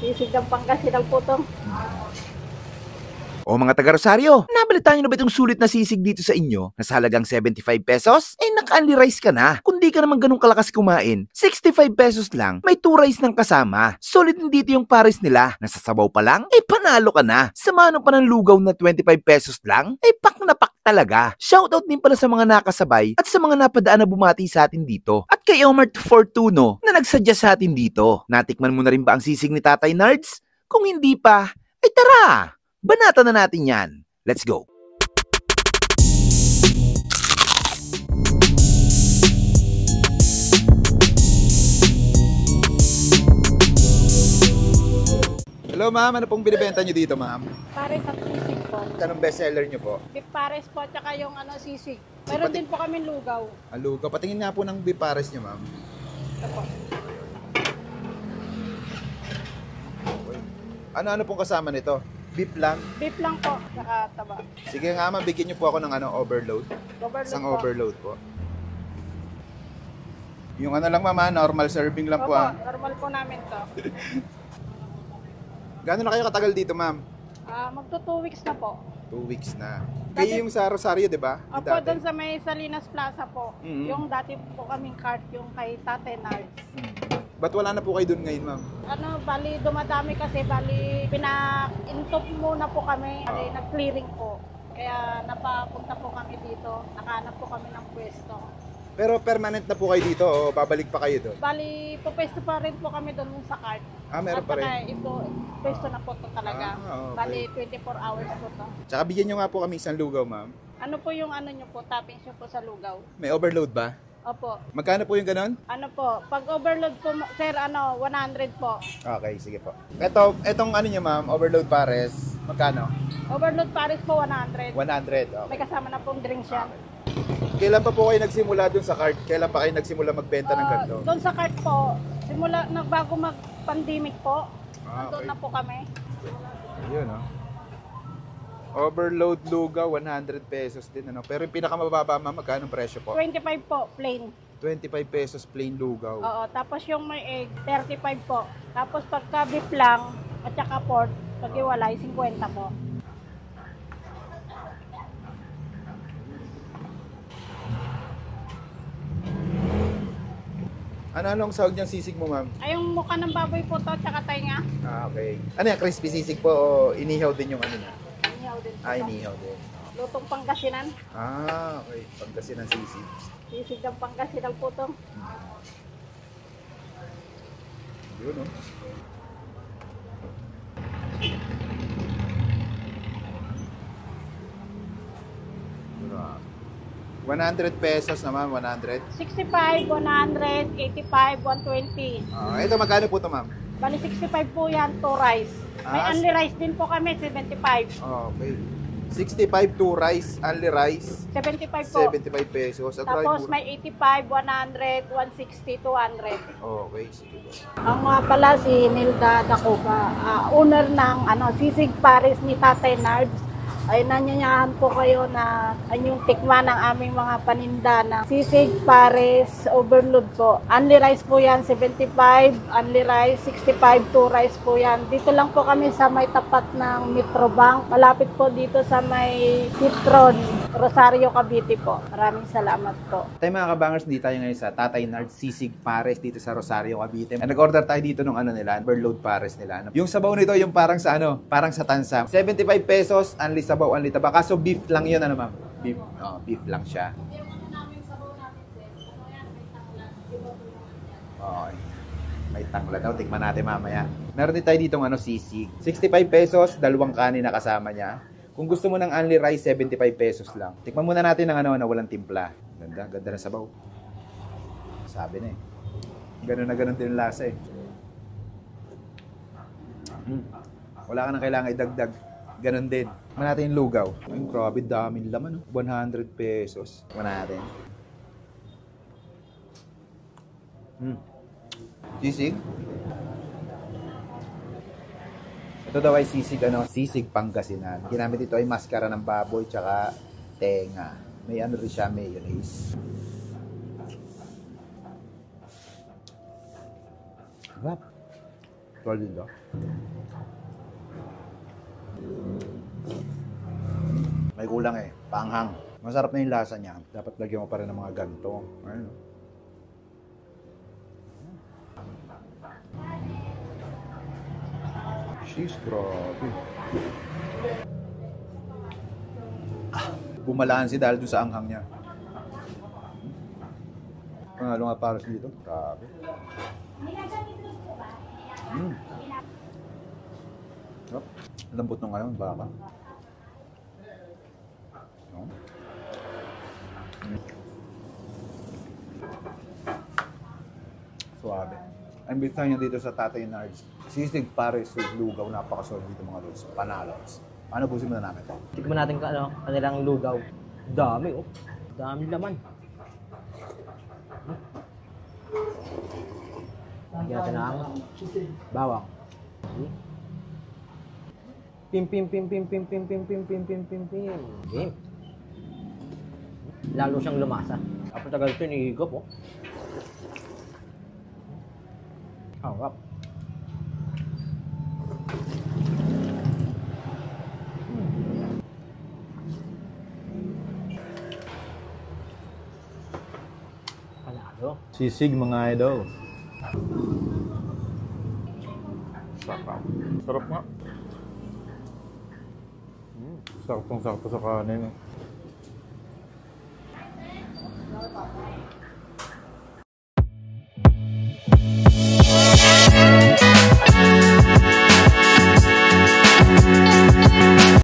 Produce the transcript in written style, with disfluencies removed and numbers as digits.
Sisig ng Pangasinan po to. O mga taga Rosario, nabalitaan nyo na ba itong sulit na sisig dito sa inyo na sa halagang 75 pesos? Eh naka-only rice ka na. Kung di ka naman ganun kalakas kumain, 65 pesos lang, may 2 rice ng kasama. Solid din dito yung pares nila. Nasasabaw pa lang, eh panalo ka na. Sa mano pa ng lugaw na 25 pesos lang, eh pak na pak talaga. Shoutout din pala sa mga nakasabay at sa mga napadaan na bumati sa atin dito. At kay Omar Fortuno na nagsadya sa atin dito. Natikman mo na rin ba ang sisig ni Tatay Nards? Kung hindi pa, ay tara! Banatan na natin yan. Let's go! Hello ma'am, ano pong binibenta nyo dito ma'am? Pares at sisig po. Anong bestseller nyo po? Beef pares po, tsaka yung sisig. Mayroon din po kami lugaw. Ang lugaw. Patingin nga po ng beef pares nyo ma'am. Ito po. Ano pong kasama nito? Beef lang? Beef lang po, tsaka taba. Sige nga ma'am, bigyan nyo po ako ng overload. Isang po. overload po. Yung lang ma'am, normal serving lang po. Opo, normal po namin to. Gano'n na kayo katagal dito ma'am? Magto 2 weeks na po. 2 weeks na. Kayo yung sa Rosario, di ba? Opo, doon sa may Salinas Plaza po. Yung dati po kaming cart, yung kay Tatay Nards. Ba't wala na po kayo doon ngayon ma'am? Bali dumadami kasi, pina-intop muna po kami. Bali nag-clearing po. Kaya napapunta po kami dito. Nakahanap po kami ng pwesto. Pero permanent na po kayo dito o babalik pa kayo doon? Bali, pwesto pa rin po kami doon sa cart. Meron pa rin? At ito, pwesto na po to talaga. Okay. Bali, 24 hours po to. Tsaka bigyan nyo nga po kami isang lugaw ma'am. Ano po yung nyo po, toppings nyo po sa lugaw? May overload ba? Opo. Magkano po yung ganon? Ano po, pag overload po, sir, 100 po. Okay, sige po. Etong nyo ma'am, overload pares, magkano? Overload pares po, 100. 100, okay. May kasama na pong drinks yan. Kailan pa po kayo nagsimula dun sa cart? Kailan pa kayo nagsimula magbenta ng ganito? Doon sa cart po, bago mag-pandemic po, Okay. doon na po kami. Yun, Overload lugaw, 100 pesos din, Pero yung pinakamababa, ma'am, magkano presyo po? 25 po, plain. 25 pesos plain lugaw. Oo, tapos yung may egg, 35 po. Tapos pagka beef lang, at saka pork, pag-iwalay, 50 po. Ano ang sahog niyang sisig mo, ma'am? Ay, yung mukha ng baboy po to, tsaka tainga. Okay. Ano yan, crispy sisig po o inihaw din yung niya? Inihaw din po. Inihaw din. Lutong Pangasinan. Okay. Pangasinan sisig. Sisig ng Pangasinan po to. Yun, 100 pesos naman, 100. 65, 100, 85, 120. Ito, magkano po ito, ma'am? Bali 65 po yan, 2 rice. May only rice din po kami, 75. Okay. 65 to rice, only rice. 75 po. 75 pesos. Tapos may 85, 100, 160, 200. Okay, sige po. Ang nga pala si Nilda Dacoba, owner ng Sisig Pares ni Tatay Nards. Ay nanyanyahan po kayo na anyong tikman ng aming mga paninda na Sisig Pares Overload po. Only rice po yan, 75, only rice, 65, 2 rice po yan. Dito lang po kami sa may tapat ng Metrobank. Malapit po dito sa may Citron, Rosario, Cavite po. Maraming salamat po. Tayo mga kabangers, hindi tayo ngayon sa Tatay Nards Sisig Pares dito sa Rosario, Cavite. Nag-order tayo dito ng nila, overload pares nila. Yung sabaw nito, yung parang sa parang sa tansa. 75 pesos, only sabaw, only taba. Kaso beef lang yun, ma'am? Beef. Beef lang siya. Okay. May tangla daw. Tikman natin mamaya. Meron din tayo ditong sisig. 65 pesos, dalawang kanin na kasama niya. Kung gusto mo ng only rice, 75 pesos lang. Tikman muna natin ng na walang timpla. Ganda, ganda ng sabaw. Sabi na Ganun na ganun din yung lasa Wala ka nang kailangan idagdag. Ganun din. Tikman natin yung lugaw. Ay, grabe, daming laman. 100 pesos. Tikman natin. Sisig. Ito daw ay sisig, sisig Pangasinan. Ginamit ito ay maskara ng baboy tsaka tenga. May rin siya, mayonnaise. Sarap. Solid, May kulang eh. Panghang. Masarap na yung lasa niya. Dapat lagyan mo pa rin ng mga ganito. Ayun. Sheesh, grabe. Bumalansi dahil doon sa anghang niya. Panalo nga pares dito. Grabe. Sarap. Lambot nung ngayon, baka. No? Suabe. Ang bita niya dito sa Tatay Nards, sisig pares with lugaw, napakasolid dito mga lods. Panalos. Paano busin mo na namin ito? Tikman natin kanilang lugaw. Dami, oh. Dami laman. Lagyan natin ng bawang. Pim, pim, pim, pim, pim, pim, pim, pim, pim, pim, pim, pim. Pim. Lalo siyang lumasa. Kapag tagal ito, inihigop, oh. Harap. Panalo. Sisig mga idol. Sarap. Sarap nga. Sakto sa kanin.